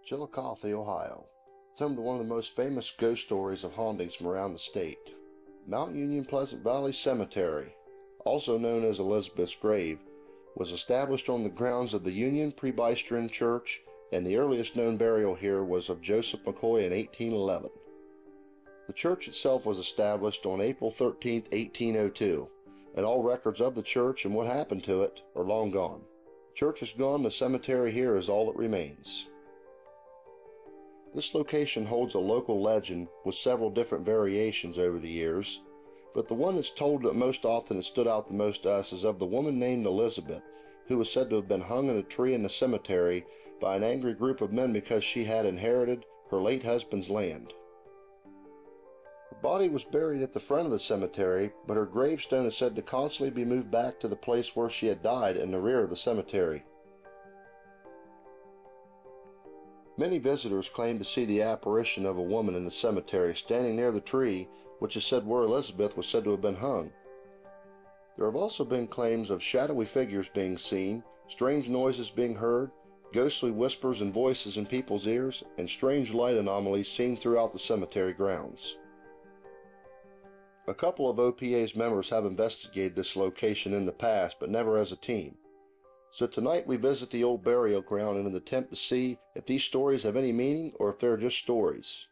Chillicothe, Ohio. It's home to one of the most famous ghost stories of hauntings from around the state. Mount Union Pleasant Valley Cemetery, also known as Elizabeth's Grave, was established on the grounds of the Union Presbyterian Church, and the earliest known burial here was of Joseph McCoy in 1811. The church itself was established on April 13, 1802, and all records of the church and what happened to it are long gone. The church is gone, the cemetery here is all that remains. This location holds a local legend with several different variations over the years, but the one that's told that most often and stood out the most to us is of the woman named Elizabeth, who was said to have been hung in a tree in the cemetery by an angry group of men because she had inherited her late husband's land. Her body was buried at the front of the cemetery, but her gravestone is said to constantly be moved back to the place where she had died in the rear of the cemetery. Many visitors claim to see the apparition of a woman in the cemetery standing near the tree, which is said where Elizabeth was said to have been hung. There have also been claims of shadowy figures being seen, strange noises being heard, ghostly whispers and voices in people's ears, and strange light anomalies seen throughout the cemetery grounds. A couple of OPA's members have investigated this location in the past, but never as a team. So tonight we visit the old burial ground in an attempt to see if these stories have any meaning or if they're just stories.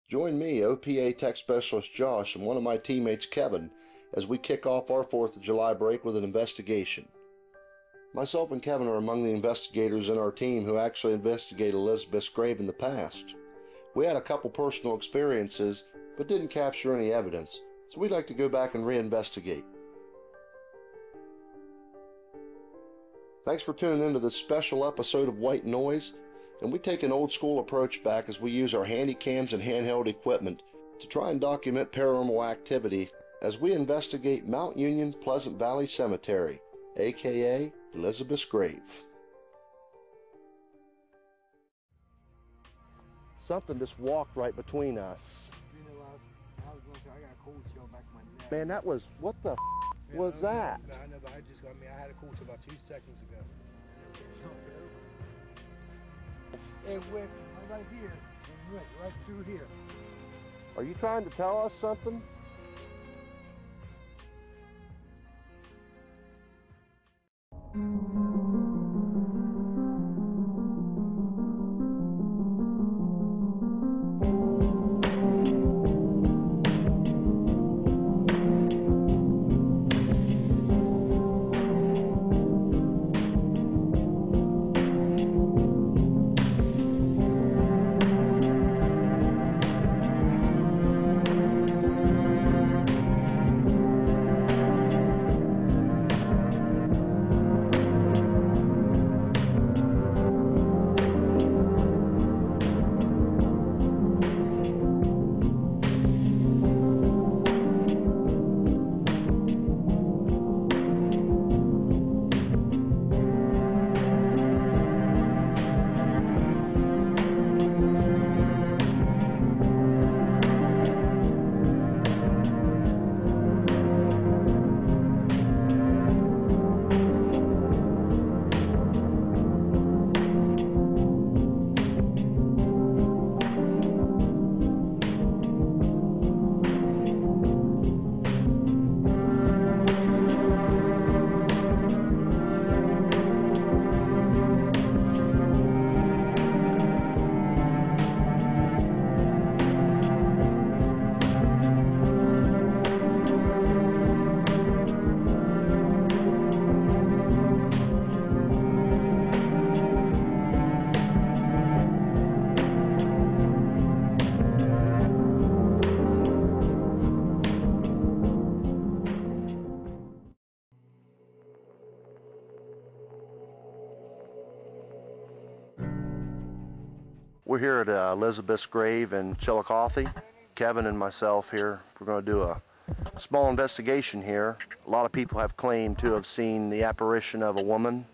Join me, OPA Tech Specialist Josh, and one of my teammates, Kevin, as we kick off our 4th of July break with an investigation. Myself and Kevin are among the investigators in our team who actually investigated Elizabeth's grave in the past. We had a couple personal experiences, but didn't capture any evidence, so we'd like to go back and reinvestigate. Thanks for tuning in to this special episode of White Noise, and we take an old school approach back as we use our handy cams and handheld equipment to try and document paranormal activity as we investigate Mount Union Pleasant Valley Cemetery, aka Elizabeth's Grave. Something just walked right between us. You know, I was going to say, I got a cold chill back in my neck. Man, that was, what the was that? No, I know, but I had a cold chill about 2 seconds ago. It went right here, it went right through here. Are you trying to tell us something? We're here at Elizabeth's Grave in Chillicothe. Kevin and myself here, we're going to do a small investigation here. A lot of people have claimed to have seen the apparition of a woman,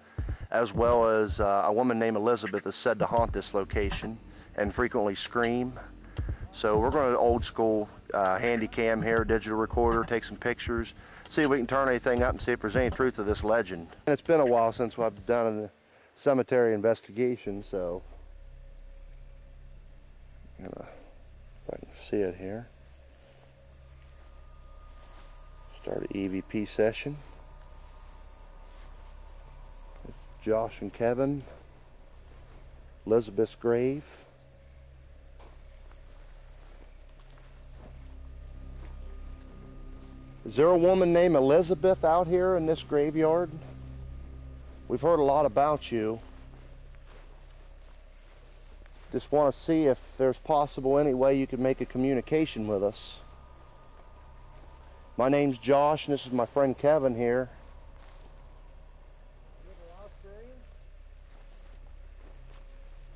as well as a woman named Elizabeth is said to haunt this location and frequently scream. So we're going to old school handy cam here, digital recorder, take some pictures, see if we can turn anything up and see if there's any truth to this legend. And it's been a while since I've done a cemetery investigation, so If I can see it here. Start an EVP session. It's Josh and Kevin, Elizabeth's grave. Is there a woman named Elizabeth out here in this graveyard? We've heard a lot about you. Just want to see if there's possible any way you could make a communication with us. My name's Josh, and this is my friend Kevin here.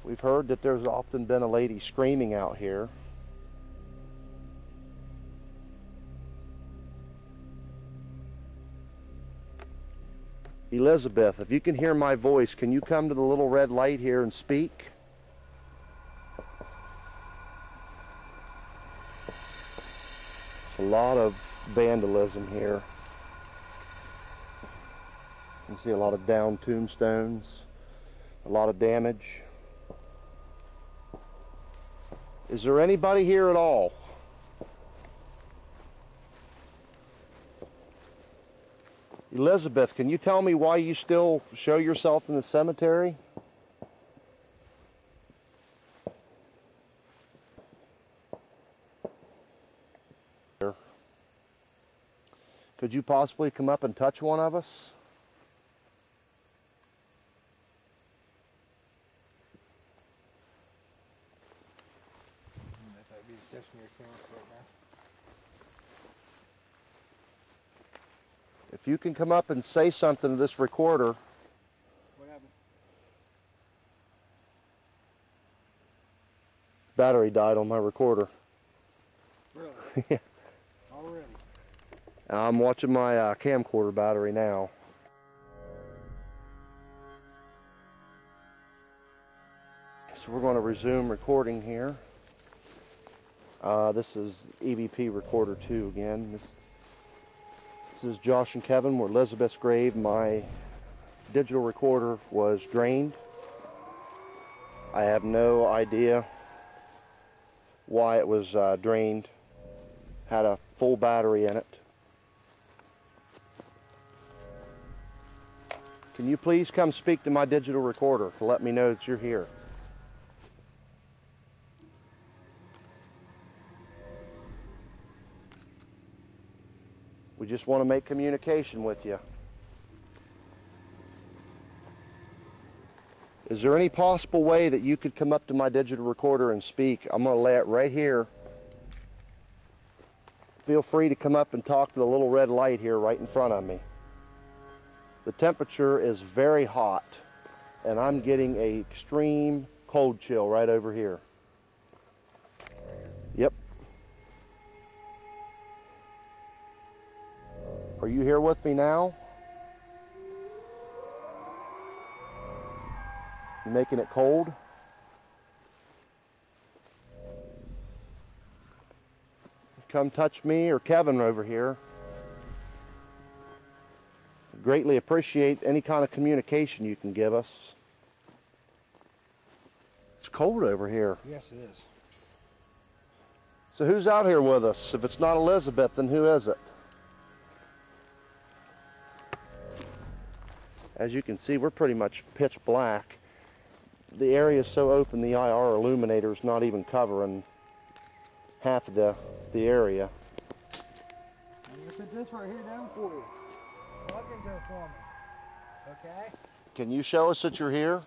We've heard that there's often been a lady screaming out here. Elizabeth, if you can hear my voice, can you come to the little red light here and speak? It's a lot of vandalism here. You can see a lot of down tombstones, a lot of damage. Is there anybody here at all? Elizabeth, can you tell me why you still show yourself in the cemetery? Could you possibly come up and touch one of us? If you can come up and say something to this recorder. What happened? Battery died on my recorder. Really? Yeah. Already? I'm watching my camcorder battery now. So we're going to resume recording here. This is EVP Recorder 2 again. This is Josh and Kevin. We're Elizabeth's grave. My digital recorder was drained. I have no idea why it was drained. Had a full battery in it. Can you please come speak to my digital recorder to let me know that you're here? We just want to make communication with you. Is there any possible way that you could come up to my digital recorder and speak? I'm going to lay it right here. Feel free to come up and talk to the little red light here right in front of me. The temperature is very hot, and I'm getting an extreme cold chill right over here. Yep. Are you here with me now? You making it cold? Come touch me or Kevin over here. Greatly appreciate any kind of communication you can give us. It's cold over here. Yes, it is. So who's out here with us? If it's not Elizabeth, then who is it? As you can see, we're pretty much pitch black. The area is so open, the IR illuminator is not even covering half of the area. I'm going to put this right here down for you. Plug into it for me. Okay? Can you show us that you're here?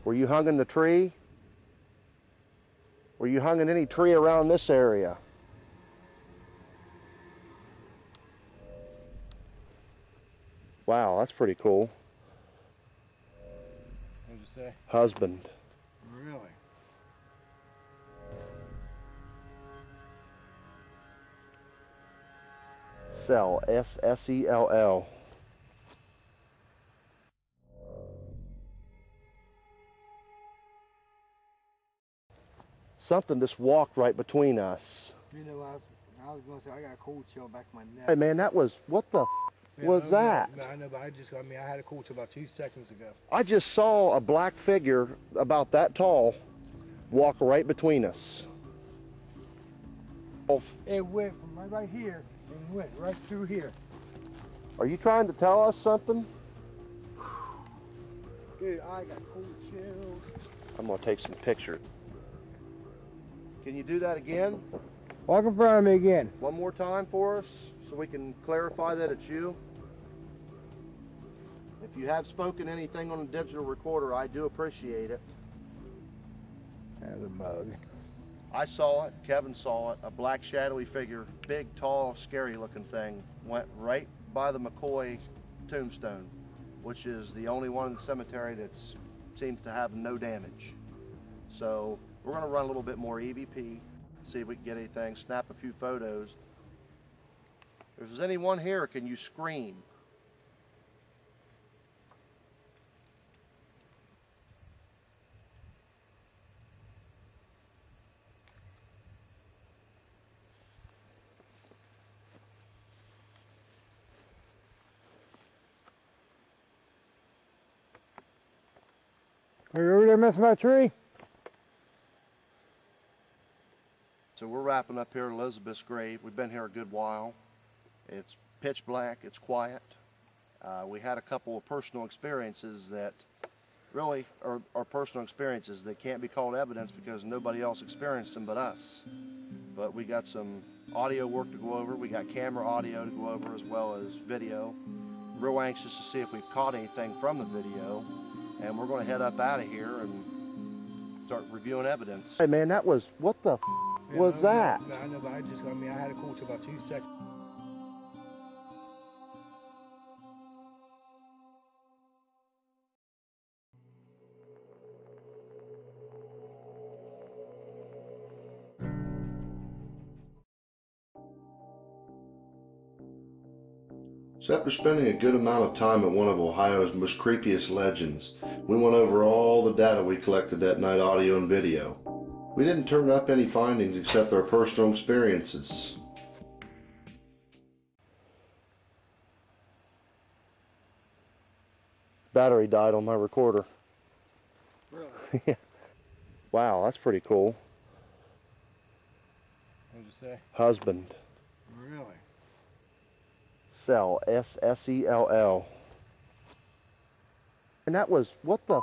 Were you hung in the tree? Were you hung in any tree around this area? Wow, that's pretty cool. What did you say? Husband. Really? Sell, S-S-E-L-L. Something just walked right between us. You know, I was going to say, I got a cold chill back my neck. Hey man, that was, what the was that? I know, but I had a cold chill about 2 seconds ago. I just saw a black figure about that tall walk right between us. It went from right here and went right through here. Are you trying to tell us something? Dude, I got cold chills. I'm gonna take some pictures. Can you do that again? Walk in front of me again. One more time for us so we can clarify that it's you. If you have spoken anything on a digital recorder, I do appreciate it. There's a bug. I saw it, Kevin saw it, a black shadowy figure, big, tall, scary looking thing, went right by the McCoy tombstone, which is the only one in the cemetery that seems to have no damage. So we're gonna run a little bit more EVP, see if we can get anything, snap a few photos. If there's anyone here, can you scream? Are you over there messing with my tree? So we're wrapping up here at Elizabeth's grave. We've been here a good while. It's pitch black, it's quiet. We had a couple of personal experiences that really are personal experiences that can't be called evidence because nobody else experienced them but us. But we got some audio work to go over. We got camera audio to go over as well as video. Real anxious to see if we've caught anything from the video. And we're going to head up out of here and start reviewing evidence. Hey man, that was, what the was that? I know, but I had a cold chill about 2 seconds. So after spending a good amount of time at one of Ohio's most creepiest legends, we went over all the data we collected that night, audio and video. We didn't turn up any findings except our personal experiences. Battery died on my recorder. Really? Yeah. Wow, that's pretty cool. What did you say? Husband. Really? Sell, S-S-E-L-L. And that was, what the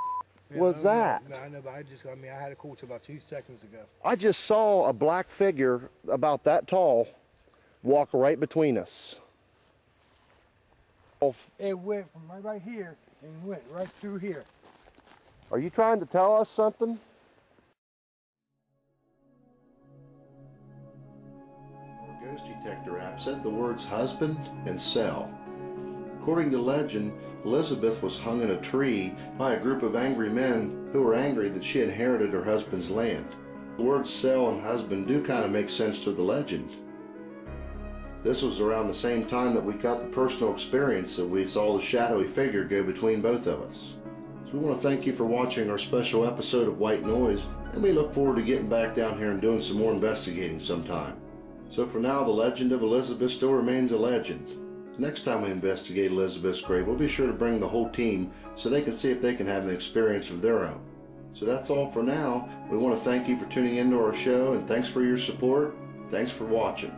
was that? I know, but I had a cold chill about 2 seconds ago. I just saw a black figure about that tall walk right between us. It went from right here and went right through here. Are you trying to tell us something? Our ghost detector app said the words husband and sell. According to legend, Elizabeth was hung in a tree by a group of angry men who were angry that she inherited her husband's land. The words sell and husband do kind of make sense to the legend. This was around the same time that we got the personal experience that we saw the shadowy figure go between both of us. So we want to thank you for watching our special episode of White Noise, and we look forward to getting back down here and doing some more investigating sometime. So for now, the legend of Elizabeth still remains a legend. Next time we investigate Elizabeth's grave, we'll be sure to bring the whole team so they can see if they can have an experience of their own. So that's all for now. We want to thank you for tuning into our show, and thanks for your support. Thanks for watching.